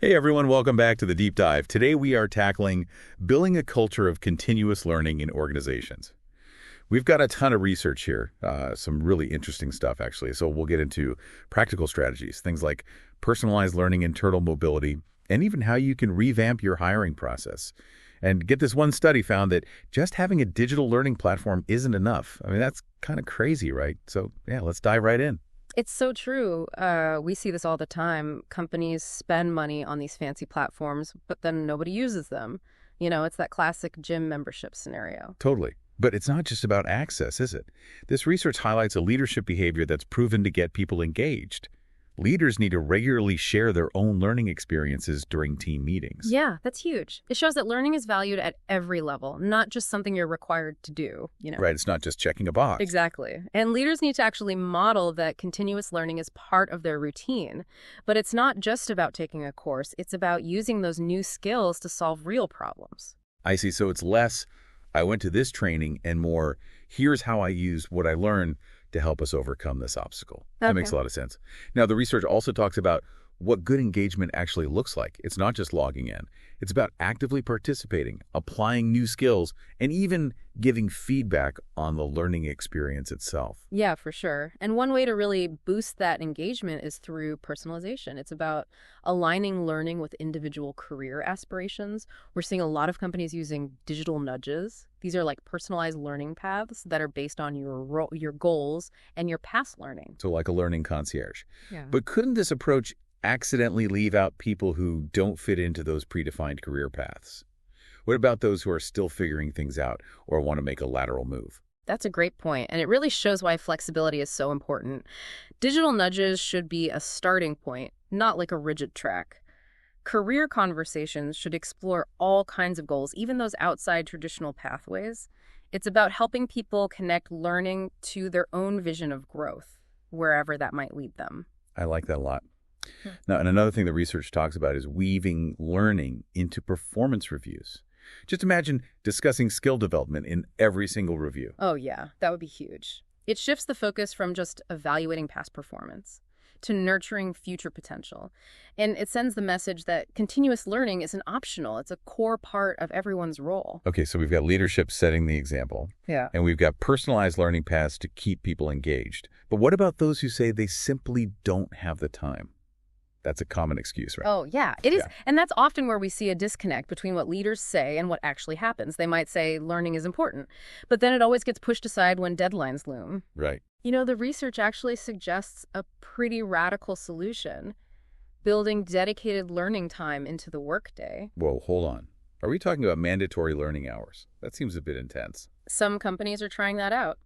Hey everyone, welcome back to the Deep Dive. Today we are tackling building a culture of continuous learning in organizations. We've got a ton of research here, some really interesting stuff actually. So we'll get into practical strategies, things like personalized learning, internal mobility, and even how you can revamp your hiring process. And get this, one study found that just having a digital learning platform isn't enough. I mean, that's kind of crazy, right? So yeah, let's dive right in. It's so true. We see this all the time. Companies spend money on these fancy platforms, but then nobody uses them. It's that classic gym membership scenario. Totally. But it's not just about access, is it? This research highlights a leadership behavior that's proven to get people engaged. Leaders need to regularly share their own learning experiences during team meetings. Yeah, that's huge. It shows that learning is valued at every level, not just something you're required to do. Right, it's not just checking a box. Exactly. And leaders need to actually model that continuous learning is part of their routine. But it's not just about taking a course, it's about using those new skills to solve real problems. I see, so it's less, I went to this training, and more, here's how I used what I learned to help us overcome this obstacle. That makes a lot of sense. Now, the research also talks about what good engagement actually looks like. It's not just logging in. It's about actively participating, applying new skills, and even giving feedback on the learning experience itself. Yeah, for sure. And one way to really boost that engagement is through personalization. It's about aligning learning with individual career aspirations. We're seeing a lot of companies using digital nudges. These are like personalized learning paths that are based on your goals and your past learning. So like a learning concierge. Yeah. But couldn't this approach accidentally leave out people who don't fit into those predefined career paths? What about those who are still figuring things out or want to make a lateral move? That's a great point, and it really shows why flexibility is so important. Digital nudges should be a starting point, not like a rigid track. Career conversations should explore all kinds of goals, even those outside traditional pathways. It's about helping people connect learning to their own vision of growth, wherever that might lead them. I like that a lot. Now, and another thing the research talks about is weaving learning into performance reviews. Just imagine discussing skill development in every single review. Oh yeah, that would be huge. It shifts the focus from just evaluating past performance to nurturing future potential. And it sends the message that continuous learning isn't optional. It's a core part of everyone's role. Okay, so we've got leadership setting the example. Yeah. And we've got personalized learning paths to keep people engaged. But what about those who say they simply don't have the time? That's a common excuse, right? Oh, yeah, it is. Yeah. And that's often where we see a disconnect between what leaders say and what actually happens. They might say learning is important, but then it always gets pushed aside when deadlines loom. Right. The research actually suggests a pretty radical solution, building dedicated learning time into the workday. Whoa, hold on. Are we talking about mandatory learning hours? That seems a bit intense. Some companies are trying that out,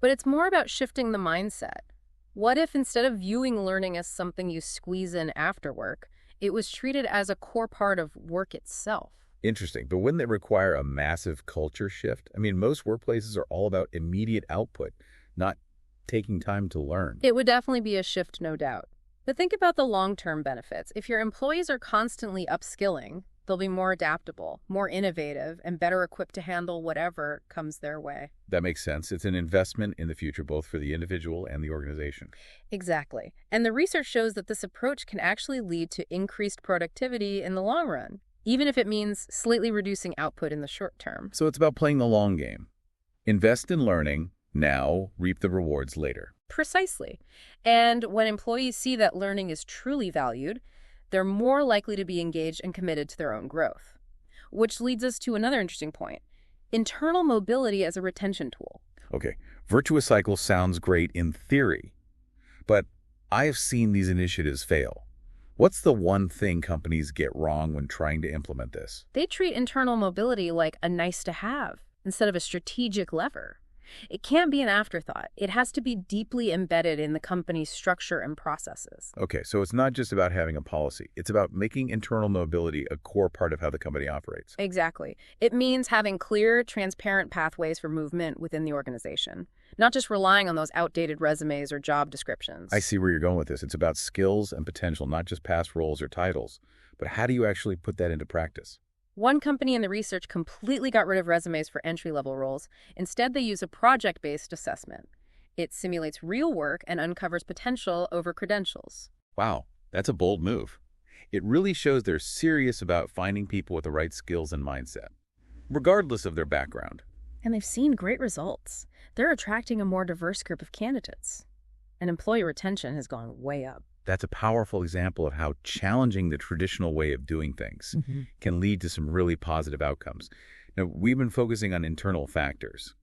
but it's more about shifting the mindset. What if instead of viewing learning as something you squeeze in after work, it was treated as a core part of work itself? Interesting, but wouldn't it require a massive culture shift? I mean, most workplaces are all about immediate output, not taking time to learn. It would definitely be a shift, no doubt. But think about the long-term benefits. If your employees are constantly upskilling, they'll be more adaptable, more innovative, and better equipped to handle whatever comes their way. That makes sense. It's an investment in the future, both for the individual and the organization. Exactly. And the research shows that this approach can actually lead to increased productivity in the long run, even if it means slightly reducing output in the short term. So it's about playing the long game. Invest in learning now, reap the rewards later. Precisely. And when employees see that learning is truly valued, they're more likely to be engaged and committed to their own growth. Which leads us to another interesting point: internal mobility as a retention tool. Okay, virtuous cycle sounds great in theory, but I have seen these initiatives fail. What's the one thing companies get wrong when trying to implement this? They treat internal mobility like a nice-to-have instead of a strategic lever. It can't be an afterthought. It has to be deeply embedded in the company's structure and processes. Okay, so it's not just about having a policy. It's about making internal mobility a core part of how the company operates. Exactly. It means having clear, transparent pathways for movement within the organization, not just relying on those outdated resumes or job descriptions. I see where you're going with this. It's about skills and potential, not just past roles or titles. But how do you actually put that into practice? One company in the research completely got rid of resumes for entry-level roles. Instead, they use a project-based assessment. It simulates real work and uncovers potential over credentials. Wow, that's a bold move. It really shows they're serious about finding people with the right skills and mindset, regardless of their background. And they've seen great results. They're attracting a more diverse group of candidates. And employee retention has gone way up. That's a powerful example of how challenging the traditional way of doing things can lead to some really positive outcomes. Now, we've been focusing on internal factors,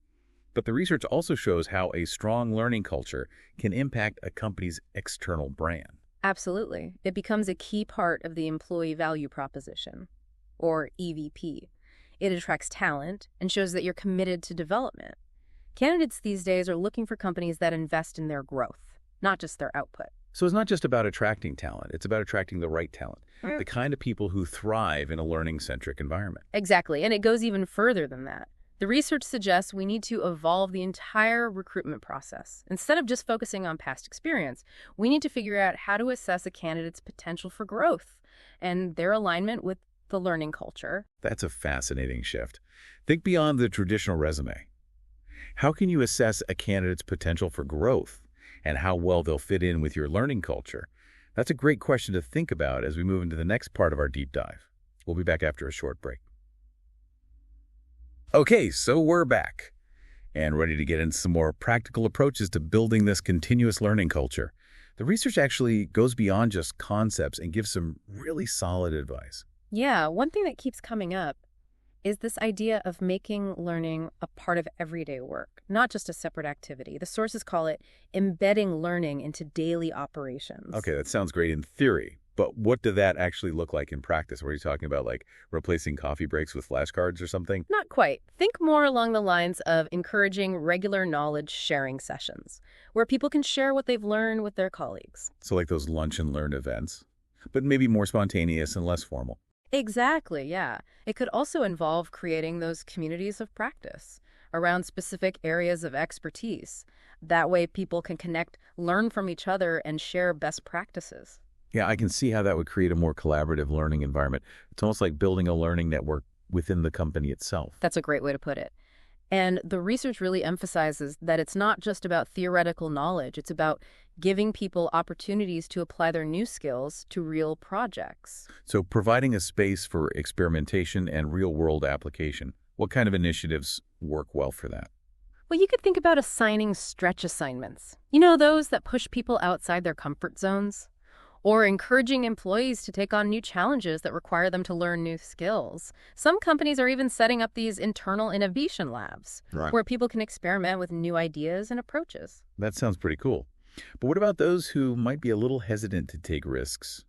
but the research also shows how a strong learning culture can impact a company's external brand. Absolutely. It becomes a key part of the employee value proposition, or EVP. It attracts talent and shows that you're committed to development. Candidates these days are looking for companies that invest in their growth, not just their output. So it's not just about attracting talent, it's about attracting the right talent, the kind of people who thrive in a learning-centric environment. Exactly, and it goes even further than that. The research suggests we need to evolve the entire recruitment process. Instead of just focusing on past experience, we need to figure out how to assess a candidate's potential for growth and their alignment with the learning culture. That's a fascinating shift. Think beyond the traditional resume. How can you assess a candidate's potential for growth and how well they'll fit in with your learning culture? That's a great question to think about as we move into the next part of our deep dive. We'll be back after a short break. Okay, so we're back and ready to get into some more practical approaches to building this continuous learning culture. The research actually goes beyond just concepts and gives some really solid advice. Yeah, one thing that keeps coming up is this idea of making learning a part of everyday work, not just a separate activity. The sources call it embedding learning into daily operations. Okay, that sounds great in theory, but what did that actually look like in practice? Were you talking about like replacing coffee breaks with flashcards or something? Not quite. Think more along the lines of encouraging regular knowledge sharing sessions, where people can share what they've learned with their colleagues. So like those lunch and learn events, but maybe more spontaneous and less formal. Exactly, yeah. It could also involve creating those communities of practice around specific areas of expertise. That way people can connect, learn from each other, and share best practices. Yeah, I can see how that would create a more collaborative learning environment. It's almost like building a learning network within the company itself. That's a great way to put it. And the research really emphasizes that it's not just about theoretical knowledge. It's about giving people opportunities to apply their new skills to real projects. So providing a space for experimentation and real-world application. What kind of initiatives work well for that? Well, you could think about assigning stretch assignments. You know, those that push people outside their comfort zones? Or encouraging employees to take on new challenges that require them to learn new skills. Some companies are even setting up these internal innovation labs, where people can experiment with new ideas and approaches. That sounds pretty cool. But what about those who might be a little hesitant to take risks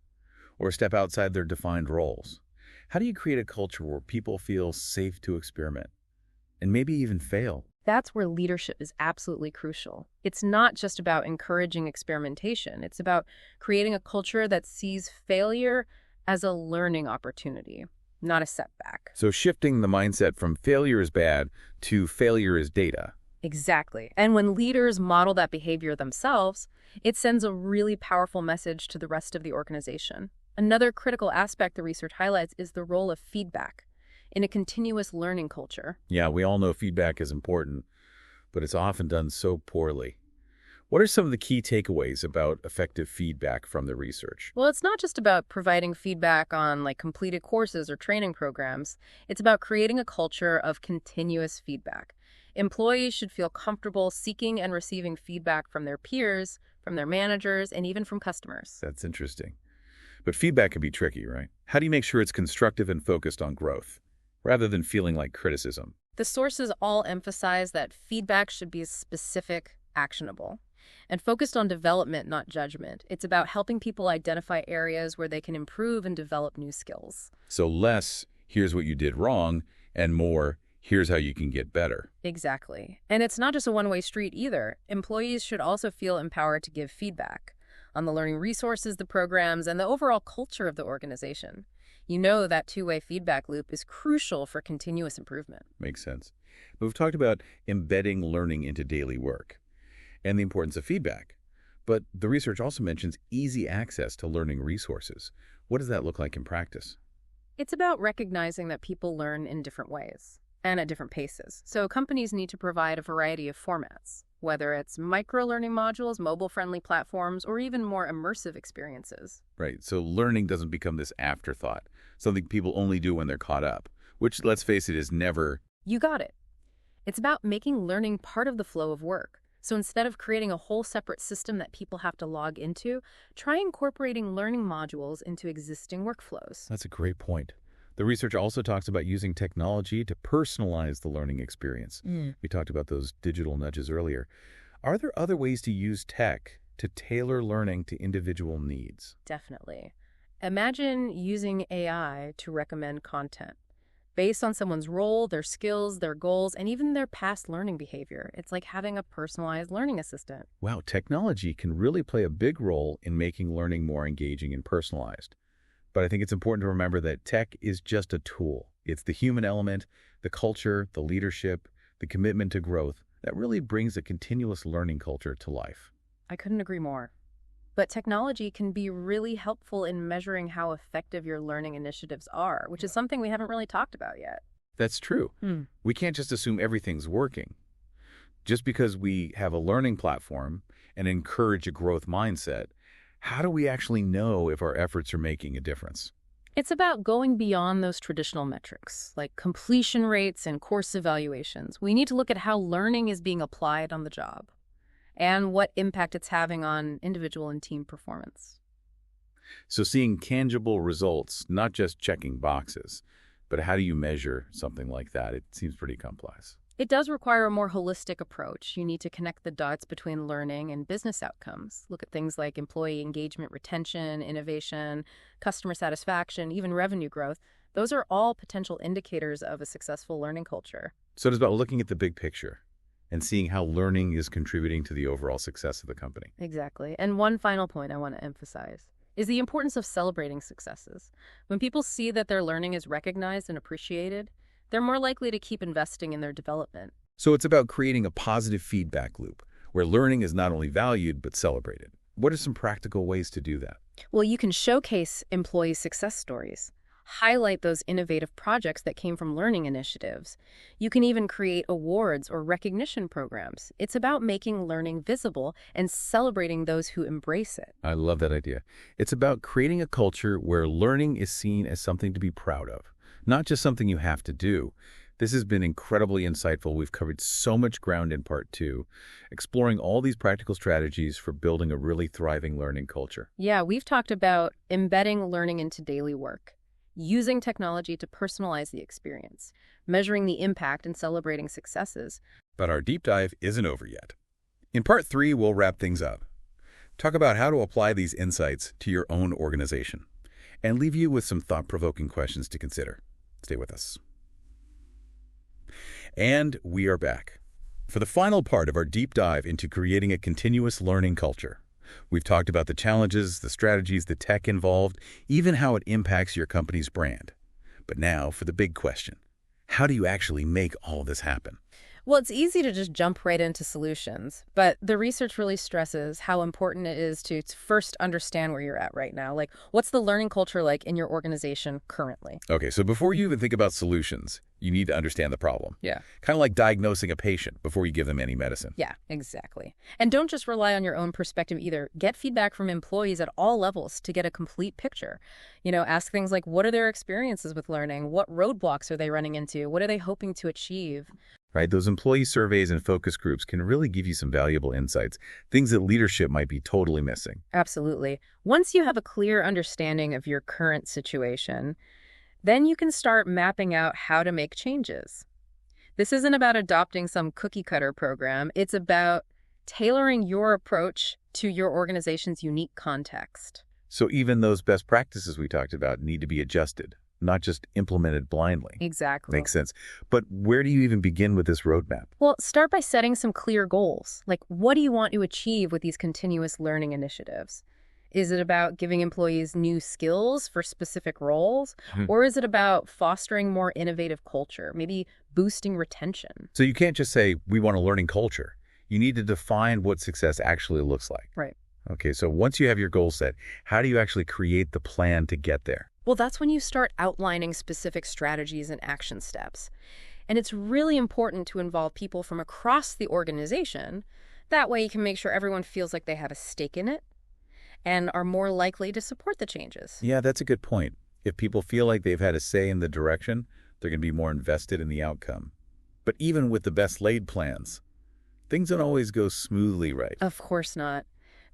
or step outside their defined roles? How do you create a culture where people feel safe to experiment and maybe even fail? That's where leadership is absolutely crucial. It's not just about encouraging experimentation. It's about creating a culture that sees failure as a learning opportunity, not a setback. So shifting the mindset from failure is bad to failure is data. Exactly. And when leaders model that behavior themselves, it sends a really powerful message to the rest of the organization. Another critical aspect the research highlights is the role of feedback in a continuous learning culture. Yeah, we all know feedback is important, but it's often done so poorly. What are some of the key takeaways about effective feedback from the research? Well, it's not just about providing feedback on completed courses or training programs. It's about creating a culture of continuous feedback. Employees should feel comfortable seeking and receiving feedback from their peers, from their managers, and even from customers. That's interesting. But feedback can be tricky, right? How do you make sure it's constructive and focused on growth, rather than feeling like criticism? The sources all emphasize that feedback should be specific, actionable, and focused on development, not judgment. It's about helping people identify areas where they can improve and develop new skills. So less, here's what you did wrong, and more, here's how you can get better. Exactly. And it's not just a one-way street either. Employees should also feel empowered to give feedback on the learning resources, the programs, and the overall culture of the organization. You know that two-way feedback loop is crucial for continuous improvement. Makes sense. But we've talked about embedding learning into daily work and the importance of feedback. But the research also mentions easy access to learning resources. What does that look like in practice? It's about recognizing that people learn in different ways and at different paces. So companies need to provide a variety of formats, whether it's micro-learning modules, mobile-friendly platforms, or even more immersive experiences. Right. So learning doesn't become this afterthought, something people only do when they're caught up, which, let's face it, is never. You got it. It's about making learning part of the flow of work. So instead of creating a whole separate system that people have to log into, try incorporating learning modules into existing workflows. That's a great point. The research also talks about using technology to personalize the learning experience. We talked about those digital nudges earlier. Are there other ways to use tech to tailor learning to individual needs? Definitely. Imagine using AI to recommend content based on someone's role, their skills, their goals, and even their past learning behavior. It's like having a personalized learning assistant. Wow, technology can really play a big role in making learning more engaging and personalized. But I think it's important to remember that tech is just a tool. It's the human element, the culture, the leadership, the commitment to growth that really brings a continuous learning culture to life. I couldn't agree more. But technology can be really helpful in measuring how effective your learning initiatives are, which is something we haven't really talked about yet. That's true. We can't just assume everything's working. Just because we have a learning platform and encourage a growth mindset, how do we actually know if our efforts are making a difference? It's about going beyond those traditional metrics, like completion rates and course evaluations. We need to look at how learning is being applied on the job and what impact it's having on individual and team performance. So seeing tangible results, not just checking boxes, but how do you measure something like that? It seems pretty complex. It does require a more holistic approach. You need to connect the dots between learning and business outcomes. Look at things like employee engagement, retention, innovation, customer satisfaction, even revenue growth. Those are all potential indicators of a successful learning culture. So it's about looking at the big picture and seeing how learning is contributing to the overall success of the company. Exactly. And one final point I want to emphasize is the importance of celebrating successes. When people see that their learning is recognized and appreciated, they're more likely to keep investing in their development. So it's about creating a positive feedback loop where learning is not only valued but celebrated. What are some practical ways to do that? Well, you can showcase employee success stories, highlight those innovative projects that came from learning initiatives. You can even create awards or recognition programs. It's about making learning visible and celebrating those who embrace it. I love that idea. It's about creating a culture where learning is seen as something to be proud of, not just something you have to do. This has been incredibly insightful. We've covered so much ground in part 2, exploring all these practical strategies for building a really thriving learning culture. Yeah, we've talked about embedding learning into daily work, using technology to personalize the experience, measuring the impact and celebrating successes. But our deep dive isn't over yet. In part 3, we'll wrap things up, talk about how to apply these insights to your own organization, and leave you with some thought-provoking questions to consider. Stay with us. And we are back for the final part of our deep dive into creating a continuous learning culture. We've talked about the challenges, the strategies, the tech involved, even how it impacts your company's brand. But now for the big question. How do you actually make all this happen? Well, it's easy to just jump right into solutions, but the research really stresses how important it is to first understand where you're at right now. Like, what's the learning culture like in your organization currently? Okay, so before you even think about solutions, you need to understand the problem. Yeah. Kind of like diagnosing a patient before you give them any medicine. Yeah, exactly. And don't just rely on your own perspective either. Get feedback from employees at all levels to get a complete picture. Ask things like, what are their experiences with learning? What roadblocks are they running into? What are they hoping to achieve? Right? Those employee surveys and focus groups can really give you some valuable insights, things that leadership might be totally missing. Absolutely. Once you have a clear understanding of your current situation, then you can start mapping out how to make changes. This isn't about adopting some cookie-cutter program. It's about tailoring your approach to your organization's unique context. So even those best practices we talked about need to be adjusted, not just implemented blindly. Exactly. Makes sense. But where do you even begin with this roadmap? Well, start by setting some clear goals. Like, what do you want to achieve with these continuous learning initiatives? Is it about giving employees new skills for specific roles? Or is it about fostering more innovative culture, maybe boosting retention? So you can't just say, we want a learning culture. You need to define what success actually looks like. Right. Okay, so once you have your goal set, how do you actually create the plan to get there? Well, that's when you start outlining specific strategies and action steps. And it's really important to involve people from across the organization. That way you can make sure everyone feels like they have a stake in it and are more likely to support the changes. Yeah, that's a good point. If people feel like they've had a say in the direction, they're going to be more invested in the outcome. But even with the best laid plans, things don't always go smoothly, right? Of course not.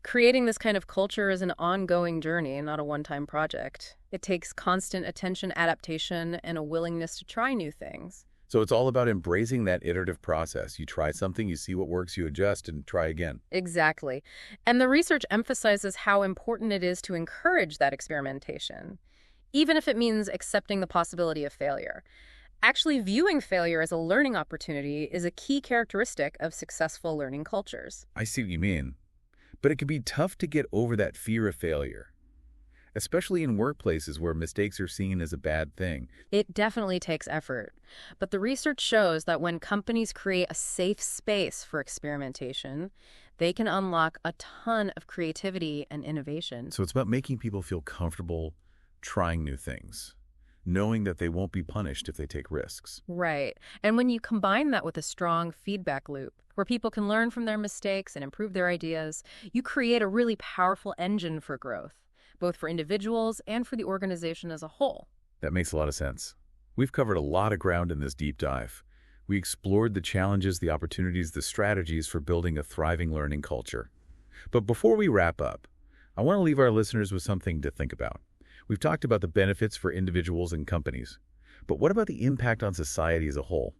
Creating this kind of culture is an ongoing journey, not a one-time project. It takes constant attention, adaptation, and a willingness to try new things. So it's all about embracing that iterative process. You try something, you see what works, you adjust, and try again. Exactly. And the research emphasizes how important it is to encourage that experimentation, even if it means accepting the possibility of failure. Actually, viewing failure as a learning opportunity is a key characteristic of successful learning cultures. I see what you mean. But it can be tough to get over that fear of failure, especially in workplaces where mistakes are seen as a bad thing. It definitely takes effort, but the research shows that when companies create a safe space for experimentation, they can unlock a ton of creativity and innovation. So it's about making people feel comfortable trying new things, knowing that they won't be punished if they take risks. Right. And when you combine that with a strong feedback loop, where people can learn from their mistakes and improve their ideas, you create a really powerful engine for growth, both for individuals and for the organization as a whole. That makes a lot of sense. We've covered a lot of ground in this deep dive. We explored the challenges, the opportunities, the strategies for building a thriving learning culture. But before we wrap up, I want to leave our listeners with something to think about. We've talked about the benefits for individuals and companies, but what about the impact on society as a whole?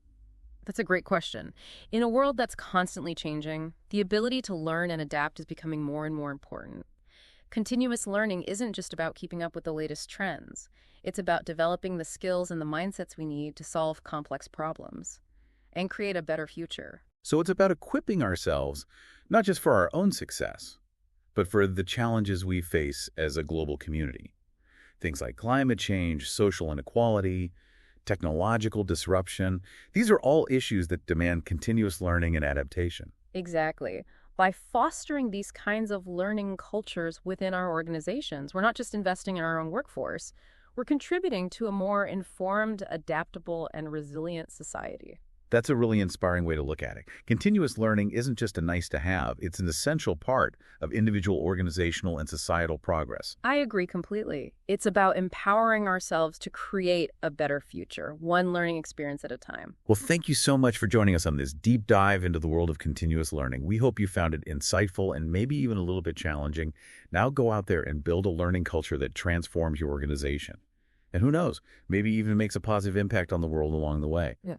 That's a great question. In a world that's constantly changing, the ability to learn and adapt is becoming more and more important. Continuous learning isn't just about keeping up with the latest trends. It's about developing the skills and the mindsets we need to solve complex problems and create a better future. So it's about equipping ourselves, not just for our own success, but for the challenges we face as a global community. Things like climate change, social inequality, technological disruption. These are all issues that demand continuous learning and adaptation. Exactly. By fostering these kinds of learning cultures within our organizations, we're not just investing in our own workforce, we're contributing to a more informed, adaptable, and resilient society. That's a really inspiring way to look at it. Continuous learning isn't just a nice to have, it's an essential part of individual organizational and societal progress. I agree completely. It's about empowering ourselves to create a better future, one learning experience at a time. Well, thank you so much for joining us on this deep dive into the world of continuous learning. We hope you found it insightful and maybe even a little bit challenging. Now go out there and build a learning culture that transforms your organization. And who knows, maybe even makes a positive impact on the world along the way. Yeah.